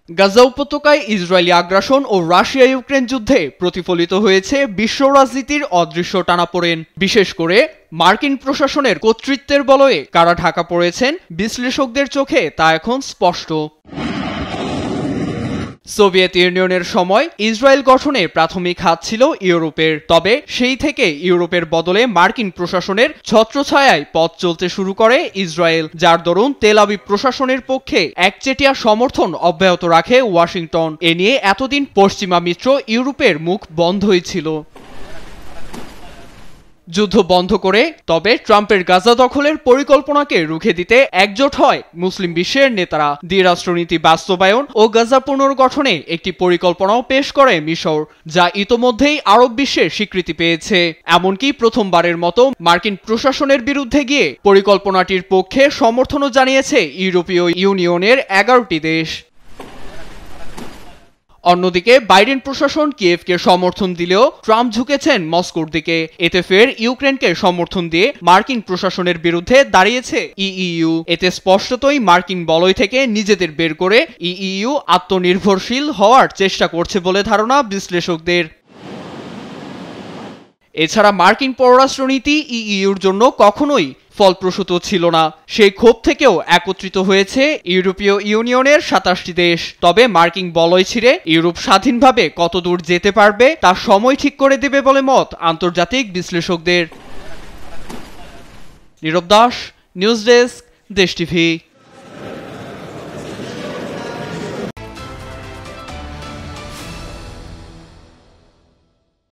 গাজা উপত্যকায় ইসরায়েলি আগ্রাসন ও Russia Ukraine যুদ্ধে প্রতিফলিত হয়েছে বিশ্ব রাজনীতির অদৃশ্য টানাপোড়েন। বিশেষ করে মার্কিন প্রশাসনের কর্তৃত্বের বলয়ে কারা ঢাকা পড়েছেন, বিশ্লেষকদের চোখে তা এখন স্পষ্ট। সোভিয়েত ইউনিয়নের সময় ইসরায়েল গঠনে প্রাথমিক হাত ছিল ইউরোপের। তবে সেই থেকে ইউরোপের বদলে মার্কিন প্রশাসনের ছত্রছায়ায় পথ চলতে শুরু করে ইসরায়েল, যার দরুন তেল আবিব প্রশাসনের পক্ষে একচেটিয়া সমর্থন অব্যাহত রাখে ওয়াশিংটন। এ নিয়ে এতদিন পশ্চিমা মিত্র ইউরোপের মুখ বন্ধই ছিল। যুদ্ধ বন্ধ করে তবে ট্রাম্পের গাজা দখলের পরিকল্পনাকে রুখে দিতে একজোট হয় মুসলিম বিশ্বের নেতারা। দ্বিরাষ্ট্রনীতি বাস্তবায়ন ও গাজা পুনর্গঠনে একটি পরিকল্পনাও পেশ করে মিশর, যা ইতোমধ্যেই আরব বিশ্বের স্বীকৃতি পেয়েছে। এমনকি প্রথমবারের মতো মার্কিন প্রশাসনের বিরুদ্ধে গিয়ে পরিকল্পনাটির পক্ষে সমর্থনও জানিয়েছে ইউরোপীয় ইউনিয়নের 11টি দেশ। অন্যদিকে বাইডেন প্রশাসন কিয়েভকে সমর্থন দিলেও ট্রাম্প ঝুঁকেছেন মস্কোর দিকে। এতে ফের ইউক্রেনকে সমর্থন দিয়ে মার্কিন প্রশাসনের বিরুদ্ধে দাঁড়িয়েছে ইইউ। এতে স্পষ্টতই মার্কিন বলয় থেকে নিজেদের বের করে ইইউ আত্মনির্ভরশীল হওয়ার চেষ্টা করছে বলে ধারণা বিশ্লেষকদের। এছাড়া মার্কিন পররাষ্ট্রনীতি ইইউর জন্য কখনোই ফলপ্রসূ ছিল না। সেই ক্ষোভ থেকেও একত্রিত হয়েছে ইউরোপীয় ইউনিয়নের 27টি দেশ। তবে মার্কিন বলয় ছিঁড়ে ইউরোপ স্বাধীনভাবে কতদূর যেতে পারবে তা সময় ঠিক করে দেবে বলে মত আন্তর্জাতিক বিশ্লেষকদের। নীরব দাস, নিউজ ডেস্ক, দেশ টিভি।